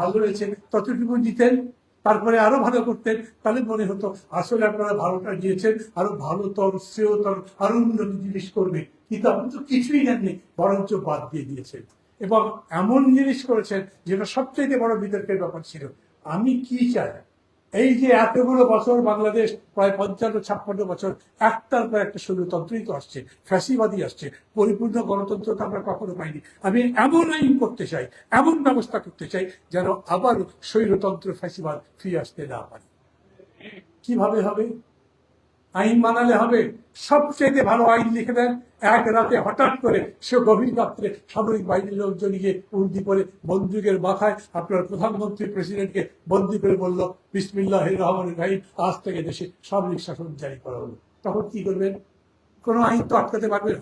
ভালো রয়েছে ততটুকু দিতেন, তারপরে আরো ভালো করতেন, তাহলে মনে হতো আসলে আপনারা ভালোটা দিয়েছেন, আরো ভালোতর শ্রেয়তর আরো উন্নত জিনিস করবে। কিন্তু আপনি তো কিছুই নেননি, বরঞ্চ বাদ দিয়ে দিয়েছেন এবং এমন জিনিস করেছেন যেটা সবচেয়ে বড় বিতর্কের ব্যাপার ছিল। আমি কি চাই, এই যে এতগুলো বছর বাংলাদেশ, প্রায় 55-56 বছর একটার পর একটা স্বৈরতন্ত্রই তো আসছে, ফ্যাসিবাদী আসছে, পরিপূর্ণ গণতন্ত্র তো আমরা কখনো পাইনি। আমি এমন আইন করতে চাই, এমন ব্যবস্থা করতে চাই যেন আবার স্বৈরতন্ত্র ফ্যাসিবাদ ফিরে আসতে না পারে। কিভাবে হবে? আইন বানালে হবে? সবচেয়ে ভালো আইন লিখে দেন, এক রাতে হঠাৎ করে সে গভীর রাত্রে সামরিক বাহিনীর লোকজন গিয়ে উর্দি করে বন্দুকের মাথায় আপনার প্রধানমন্ত্রী প্রেসিডেন্টকে বন্দী করে বলল বিসমিল্লাহির রহমানির রহিম, আজ থেকে দেশে সামরিক শাসন জারি করা হলো। তখন কি করবেন? কোনো আইন তো আটকাতে পারবে না।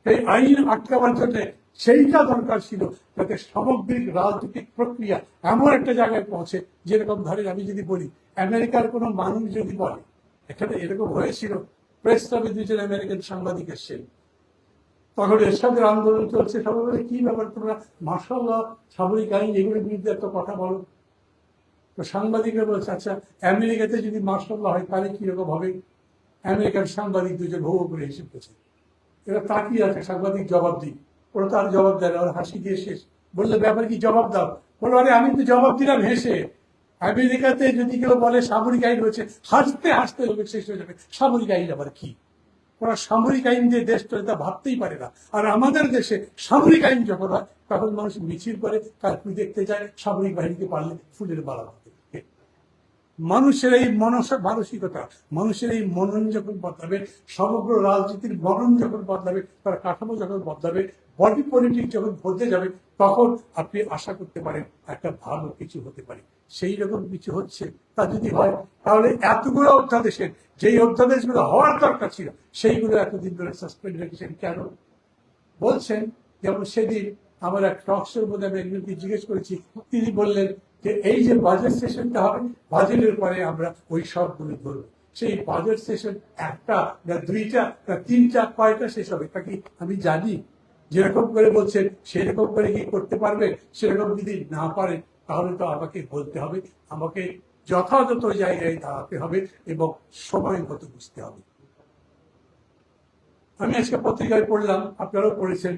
এই আইন আটকাবার জন্য সেইটা দরকার ছিল যাতে সামগ্রিক রাজনৈতিক প্রক্রিয়া এমন একটা জায়গায় পৌঁছে, যেরকম ধরেন আমি যদি বলি আমেরিকার কোনো মানুষ যদি বলে, এখানে এরকম হয়েছিল, প্রেস ক্লাবে দুজন আমেরিকান সাংবাদিক এসেছেন, তখন এরশাদের আন্দোলন চলছে, সবাই বলে কি ব্যাপার তোমরা মাশাআল্লাহ সামরিক আইন এগুলোর বিরুদ্ধে একটা কথা বলো। তো সাংবাদিকরা বলছে আচ্ছা আমেরিকাতে যদি মাশাআল্লাহ হয় তাহলে কিরকম হবে? আমেরিকান সাংবাদিক দুজন ভৌ করে হেসে পেয়েছে। এরা তাকিয়ে আছে, সাংবাদিক জবাব দিই, ওরা তার জবাব দেয় না, ওরা হাসি দিয়ে শেষ। বললে ব্যাপার কি, জবাব দাও। বললো আরে আমি তো জবাব দিলাম হেসে, আমেরিকাতে যদি কেউ বলে সামরিক আইন হয়েছে, হাসতে হাসতে লোকের শেষ হয়ে যাবে, সামরিক আইন আবার কি? ওরা সামরিক আইন দিয়ে দেশ চলে তা ভাবতেই পারে না। আর আমাদের দেশে সামরিক আইন যখন হয় তখন মানুষ মিছিল করে, কারফিউ দেখতে যায়, সামরিক বাহিনীকে পারলে ফুলের মালা দিতে। মানুষের এই মানসিকতা, মানুষের এই মনন যখন বদলাবে, সমগ্র রাজনীতির মনন যখন বদলাবে, তার কাঠামো যখন বদলাবে, বডি পলিটিক্স যখন বদলে যাবে, তখন আপনি আশা করতে পারেন একটা ভালো কিছু হতে পারে। সেই রকম কিছু হচ্ছে। তা যদি হয় তাহলে এতগুলো অধ্যাদেশের যেই অধ্যাদেশগুলো হওয়ার দরকার ছিল সেইগুলো এতদিন ধরে সাসপেন্ড রেখেছেন কেন? বলছেন, যেমন সেদিন আমার এক টক শোর মধ্যে আমি একজনকে জিজ্ঞেস করেছি, তিনি বললেন যে এই যে বাজেট সেশনটা হবে, বাজেটের পরে আমরা ওই সবগুলো ধরবো। সেই বাজেট সেশন একটা না দুইটা না তিনটা, কয়টা শেষ হবে তা কি আমি জানি? যেরকম করে বলছেন সেরকম করে কি করতে পারবেন? সেরকম যদি না পারেন তাহলে তো আমাকে বলতে হবে, আমাকে যথাযথ জায়গায় দাঁড়াতে হবে এবং সময় মতো বুঝতে হবে। আমি আজকে পত্রিকায় পড়লাম, আপনারাও পড়েছেন,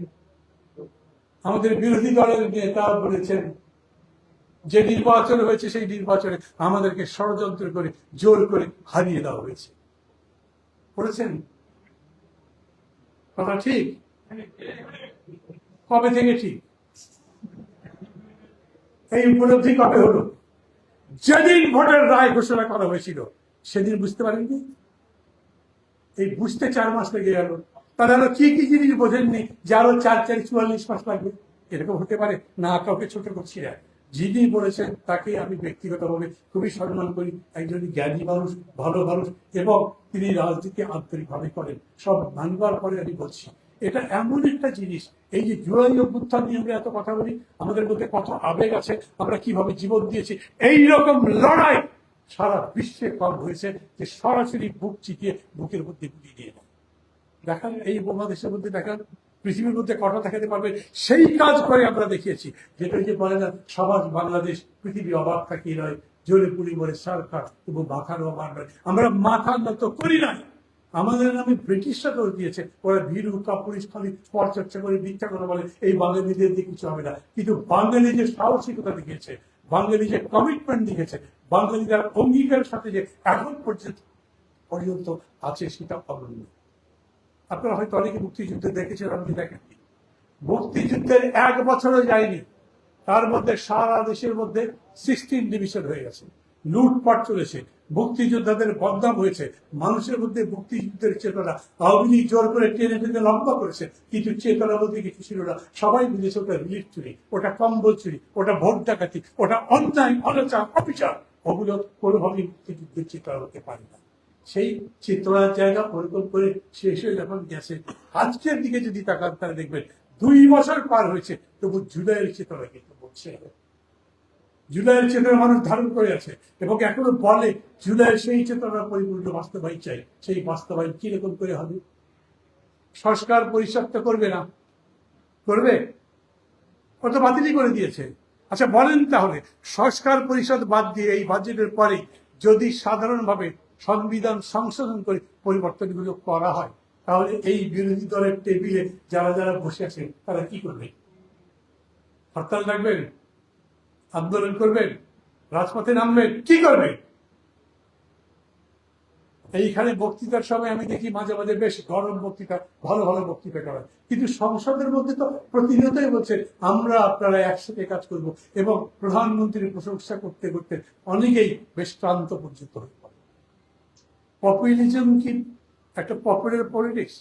আমাদের বিরোধী দলের নেতা বলেছেন যে নির্বাচন হয়েছে সেই নির্বাচনে আমাদেরকে ষড়যন্ত্র করে জোর করে হারিয়ে দেওয়া হয়েছে। পড়েছেন? কথা ঠিক? কবে থেকে ঠিক? এই উপলব্ধি কবে হলো? যেদিন ভোটের রায় ঘোষণা করা হয়েছিল সেদিন বুঝতে পারেননি? এই বুঝতে 4 মাস লেগে গেল। তাহলে আরো কি কি জিনিস বোঝেননি যে আরো 44 মাস লাগবে? এরকম হতে পারে না? কাউকে ছোট করছি না, যিনি বলেছেন তাকে আমি ব্যক্তিগতভাবে খুবই সম্মান করি। একজন জ্ঞানী মানুষ, ভালো মানুষ, এবং তিনি রাজনীতি আন্তরিকভাবে করেন। সব মানবার পরে আমি বলছি এটা এমন একটা জিনিস, এই যে জুলাই অভ্যুত্থান নিয়ে আমরা এত কথা বলি, আমাদের মধ্যে কত আবেগ আছে, আমরা কিভাবে জীবন দিয়েছি, এইরকম লড়াই সারা বিশ্বে কম হয়েছে যে সরাসরি বুক চিটিয়ে বুকের মধ্যে গুলি দিয়ে দেয়। দেখান এই উপমহাদেশের মধ্যে, দেখান পৃথিবীর মধ্যে কটা দেখাতে পারবে সেই কাজ করে আমরা দেখিয়েছি। যেটা যে বলে না সমাজ বাংলাদেশ পৃথিবী অবাক থাকি নয়, জোরে পুরি বলে সরকার তবু মাথার অবাক নয়। আমরা মাথা নত করি নাই। আমাদের নামে ব্রিটিশরা দোষ দিয়েছে, ওরা ভীরু কাপুরিস খালি পর চর্চা করে মিথ্যা কথা বলে, এই বাঙালিদের দিয়ে কিছু হবে না। কিন্তু বাঙালি যে সাহসিকতা দেখিয়েছে, বাঙালি যে কমিটমেন্ট দিয়েছে, বাঙালিরা অঙ্গীকারের সাথে যে এখন পর্যন্ত আছে সেটা অনন্য। আপনারা হয়তো অনেকে মুক্তিযুদ্ধ দেখেছেন, আপনি দেখেননি। মুক্তিযুদ্ধের 1 বছরও যায়নি, তার মধ্যে সারা দেশের মধ্যে 16 ডিভিশন হয়ে গেছে, লুটপাট চলেছে, মুক্তিযোদ্ধাদের বদনাম হয়েছে, মানুষের মধ্যে মুক্তিযুদ্ধের চেতনা আওয়ামী লীগ জোর করে টেনে টেনে লম্বা করেছে, কিন্তু চেতনা বলতে কিছু ছিল না। সবাই বুঝেছে ওটা রিলিফ চুরি, ওটা কম্বল চুরি, ওটা ভোট ডাকাতি, ওটা অন্যায় অনাচার অবিচার। ওগুলো কোনোভাবেই মুক্তিযুদ্ধের চেতনা হতে পারে না। সেই চেতনার জায়গা ওরকম করে শেষ হয়ে যখন গেছে, আজকের দিকে যদি তাকান তাহলে দেখবেন 2 বছর পার হয়েছে, তবু জুলাইয়ের চেতনা কিন্তু বলছে, জুলাইয়ের চেতনা মানুষ ধারণ করে আছে এবং এখনো বলে জুলাইয়ের সেই চেতনা পরিপূর্ণ বাস্তবায়ন চাই। সেই বাস্তবায়ন কিরকম করে হবে? সংস্কার পরিষদ তো করবে না, করবে? ও তো বাতিলই করে দিয়েছে। আচ্ছা বলেন তাহলে, সংস্কার পরিষদ বাদ দিয়ে এই বাজেটের পরে যদি সাধারণভাবে সংবিধান সংশোধন করে পরিবর্তনগুলো করা হয়, তাহলে এই বিরোধী দলের টেবিলে যারা যারা বসে আছেন তারা কি করবে? হরতাল ডাকবেন, আন্দোলন করবেন, রাজপথে নামবেন, কি করবেন? এইখানে বক্তৃতার সময় আমি দেখি মাঝে মাঝে বেশ গরম বক্তৃতা, ভালো ভালো বক্তৃতা করা, কিন্তু সংসদের মধ্যে তো প্রতিনিয়তই বলছে আমরা আপনারা একসাথে কাজ করব, এবং প্রধানমন্ত্রীর প্রশংসা করতে করতে অনেকেই বেশ ক্লান্ত পর্যন্ত হয়ে পড়ে। পপুলিজম কি একটা পপুলার পলিটিক্স?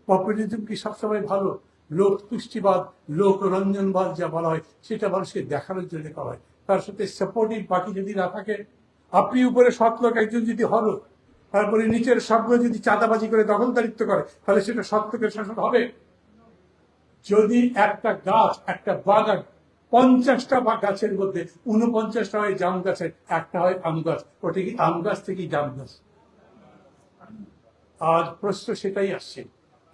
পপুলিজম কি সবসময় ভালো? লোক তুষ্টিবাদ, লোক রঞ্জনবাদ যা বলা হয় সেটা মানুষকে দেখানোর জন্য করা হয়, তার সাথে সাপোর্টিভ বাকি যদি না থাকে। আপনি উপরে 7 লোক একজন যদি হলো, তারপরে নিচের সবগুলো যদি চাঁদাবাজি করে দখলদারিত্ব করে, তাহলে সেটা 7 লোকের শাসন হবে? যদি একটা গাছ, একটা বাগান, 50টা গাছের মধ্যে 49টা হয় জাম গাছের, একটা হয় আম গাছ, ওটা কি আম গাছ থেকে জাম গাছ? আজ প্রশ্ন সেটাই আসছে।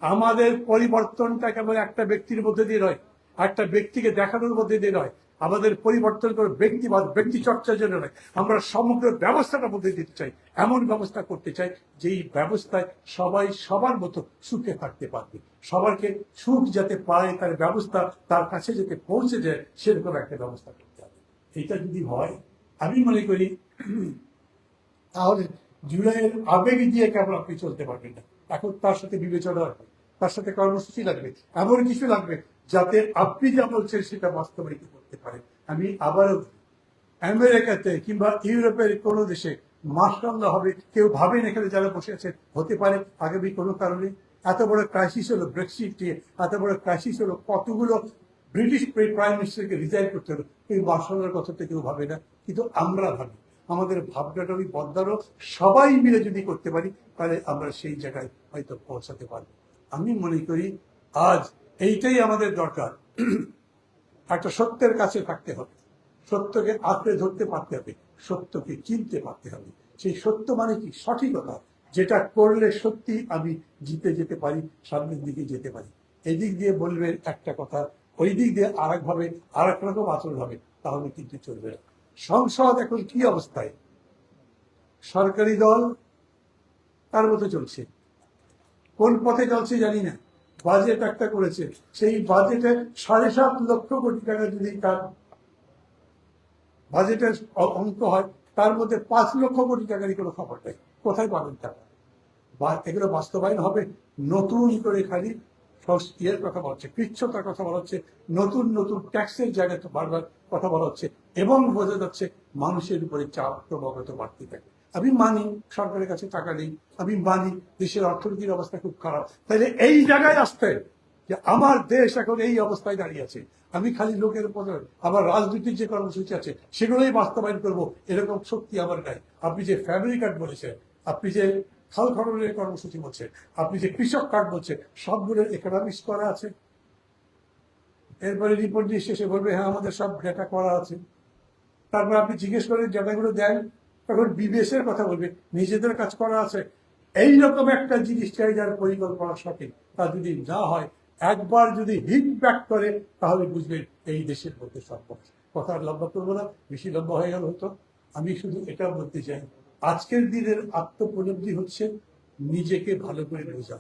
আমাদের পরিবর্তনটা কেবল একটা ব্যক্তির মধ্যে দিয়ে নয়, একটা ব্যক্তিকে দেখানোর মধ্যে দিয়ে নয়, আমাদের পরিবর্তন করে ব্যক্তিবাদ, ব্যক্তি চর্চার জন্য নয়, আমরা সমগ্র ব্যবস্থাটার মধ্যে দিতে চাই। এমন ব্যবস্থা করতে চাই যেই ব্যবস্থায় সবাই সবার মতো সুখে থাকতে পারবে, সবাইকে সুখ যাতে পায় তার ব্যবস্থা তার কাছে যাতে পৌঁছে যায়, সেরকম একটা ব্যবস্থা করতে হবে। এটা যদি হয়, আমি মনে করি তাহলে জুলাইয়ের আবেগ দিয়ে কেবল আপনি চলতে পারবেন না। এখন তার সাথে বিবেচনা লাগবে, তার সাথে কর্মসূচি লাগবে, এমন কিছু লাগবে যাতে আপনি যা বলছেন সেটা বাস্তবায়িত করতে পারেন। আমি আবারও আমেরিকাতে কিংবা ইউরোপের কোনো দেশে মাশাআল্লাহ হবে, কেউ ভাবেন এখানে যারা বসে আছে হতে পারে আগামী কোনো কারণে। এত বড় ক্রাইসিস হলো ব্রেক্সিট নিয়ে, এত বড় ক্রাইসিস হলো, কতগুলো ব্রিটিশ প্রাইম মিনিস্টারকে রিজাইন করতে হলো, এই মাশাআল্লাহর কথা তো কেউ ভাবে না, কিন্তু আমরা ভাবি। আমাদের ভাবনাটা ওই বদলানো সবাই মিলে যদি করতে পারি, তাহলে আমরা সেই জায়গায় হয়তো পৌঁছাতে পারবো। আমি মনে করি আজ এইটাই আমাদের দরকার। একটা সত্যের কাছে থাকতে হবে, সত্যকে আঁকড়ে ধরতে পারতে হবে, সত্যকে চিনতে পারতে হবে। সেই সত্য মানে কি? সঠিকতা, যেটা করলে সত্যি আমি জিতে যেতে পারি, সামনের দিকে যেতে পারি। এদিক দিয়ে বলবেন একটা কথা, ওই দিক দিয়ে আর একভাবে আর এক রকম আচরণ হবে, তাহলে কিন্তু চলবে না। সংসদ এখন কি অবস্থায়? সরকারি দল তার মতো চলছে, কোন পথে চলছে জানি না। বাজেট একটা করেছে, সেই বাজেটে 7.5 লক্ষ কোটি টাকা যদি তার বাজেটের অঙ্ক হয়, তার মধ্যে 5 লক্ষ কোটি টাকারই কোনো খবর নেই। কোথায় পাবেন টাকা? এগুলো বাস্তবায়ন হবে নতুন করে খালি ইয়ের কথা বলা হচ্ছে, কৃচ্ছতার কথা বলা হচ্ছে, নতুন নতুন ট্যাক্সের জায়গায় তো বারবার কথা বলা হচ্ছে, এবং বোঝা যাচ্ছে মানুষের উপরে চাপ ক্রমাগত বাড়তে থাকে। আমি মানি সরকারের কাছে টাকা নেই, আমি মানি দেশের অর্থনীতির অবস্থা খুব খারাপ, তাহলে এই জায়গায় আসতে যে আমার দেশ এখন এই অবস্থায় দাঁড়িয়ে আছে, আমি খালি লোকের উপর, আমার রাজনীতির যে কর্মসূচি আছে সেগুলোই বাস্তবায়ন করবো, এরকম শক্তি আমার নাই। আপনি যে ফ্যামিলি কার্ড বলেছেন, আপনি যে খাল খননের কর্মসূচি বলছেন, আপনি যে কৃষক কার্ড বলছেন, সবগুলোর ইকোনমিক্স করা আছে। এরপরে রিপোর্ট দিয়ে শেষে বলবে হ্যাঁ আমাদের সব ডেটা করা আছে। তারপর আপনি জিজ্ঞেস করেন ডেটাগুলো দেন, তখন বিবিএস এর কথা বলবে নিজেদের কাজ করা আছে। এইরকম একটা জিনিস চাই যার পরিকল্পনা সঠিক, তা যদি না হয়, একবার যদি হিট ব্যাক করে, তাহলে বুঝবেন এই দেশের মধ্যে সম্ভব। কথা লম্বা করবো না, বেশি লম্বা হয়ে গেল হতো। আমি শুধু এটা বলতে চাই, আজকের দিনের আত্মোপলব্ধি হচ্ছে নিজেকে ভালো করে বোঝা।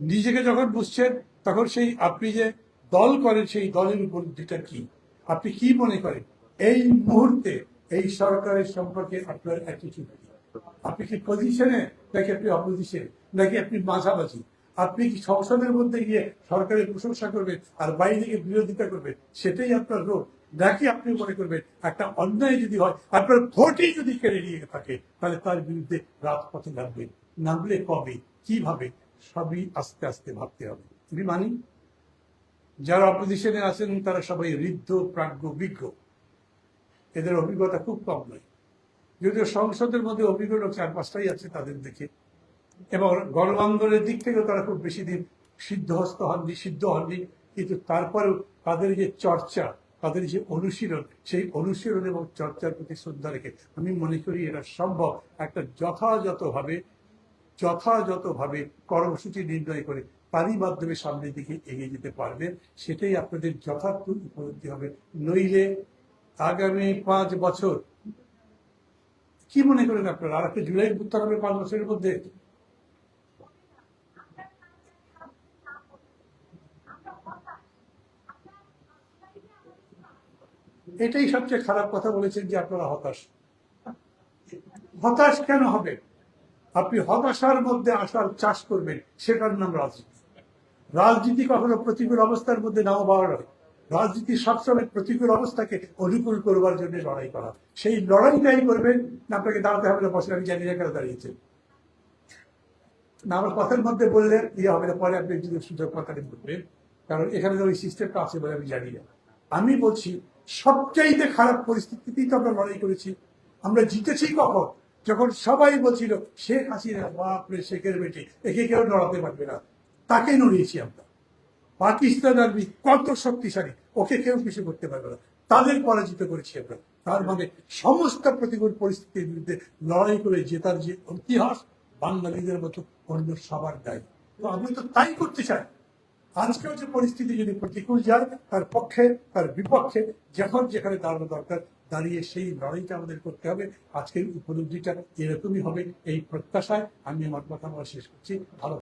নিজেকে যখন বুঝছেন, তখন সেই আপনি যে দল করেন সেই দলের উপলব্ধিটা কি, আপনি কি মনে করেন এই মুহূর্তে এই সরকারের সম্পর্কে আপনার অ্যাটিটিউড কি? আপনি কি পজিশনে, নাকি আপনি অপোজিশনে, নাকি আপনি মাঝামাঝি? আপনি কি সংসদের মধ্যে গিয়ে সরকারের প্রশংসা করবেন আর বাইরে গিয়ে বিরোধিতা করবেন, সেটাই আপনার রোগ? নাকি আপনি মনে করবেন একটা অন্যায় যদি হয়, আপনার ভোটই যদি কেড়ে নিয়ে থাকে, তাহলে তার বিরুদ্ধে রাজপথে নামবেন? নামলে কবে, কিভাবে, সবই আস্তে আস্তে ভাবতে হবে। আমি মানি যারা অপোজিশনে আছেন তারা সবাই ঋদ্ধ, প্রাজ্ঞ, বিজ্ঞ, এদের অভিজ্ঞতা খুব কম নয়। যদিও সংসদের মধ্যে অভিজ্ঞ লোক 4-5টাই আছে তাদের দেখে, এবং গণ আন্দোলনের দিক থেকেও তারা খুব বেশি দিন সিদ্ধ হননি, কিন্তু তারপরেও তাদের যে চর্চা, তাদের যে অনুশীলন, সেই অনুশীলন এবং চর্চার প্রতি শ্রদ্ধা রেখে আমি মনে করি এটা সম্ভব একটা যথাযথভাবে কর্মসূচি নির্ণয় করে তারই মাধ্যমে সামনের দিকে এগিয়ে যেতে পারবেন। সেটাই আপনাদের যথার্থ উপলব্ধি হবে। নইলে আগামী 5 বছর কি মনে করেন আপনারা? আর একটা জুলাই উত্তর হবে 5 বছরের মধ্যে? এটাই সবচেয়ে খারাপ কথা বলেছেন যে আপনারা হতাশ। হতাশ কেন হবে? আপনি হতাশার মধ্যে আসার চাষ করবেন, সেটার নাম রাজনীতি। রাজনীতি কখনো প্রতিকূল অবস্থার মধ্যে নাও পাওয়া নয়। রাজনীতি সবসময় প্রতিকূল অবস্থাকে অনুকূল করবার জন্য লড়াই করা। সেই লড়াইটাই করবেন। না আপনাকে দাঁড়াতে হবে না, বসে আমি জানি না কেন দাঁড়িয়েছেন। না আমার কথার মধ্যে বললে ইয়ে হবে না, পরে আপনি যদি সুযোগ কথাটি বলবেন, কারণ এখানে তো ওই সিস্টেমটা আছে বলে আমি জানি না। আমি বলছি সবচাইতে খারাপ পরিস্থিতিতেই তো আমরা লড়াই করেছি। আমরা জিতেছি কখন? যখন সবাই বলছিল শেখ হাসিনা বাপরে শেখের বেটি, একে কেউ নড়াতে পারবে না, তাকে নড়িয়েছি আমরা। পাকিস্তান আর্মি কত শক্তিশালী, ওকে কেউ কিছু করতে পারবে না, তাদের পরাজিত করেছি আমরা। তার মানে সমস্ত প্রতিকূল পরিস্থিতির বিরুদ্ধে লড়াই করে জেতার যে ইতিহাস বাঙালিদের মতো অন্য সবার দায়ী। তো আমি তো তাই করতে চাই। আজকেও যে পরিস্থিতি যদি প্রতিকূল যায়, তার পক্ষে তার বিপক্ষে যখন যেখানে দাঁড়ানো দরকার দাঁড়িয়ে সেই লড়াইটা আমাদের করতে হবে। আজকের উপলব্ধিটা এরকমই হবে, এই প্রত্যাশায় আমি আমার কথা বলা শেষ করছি। ভালো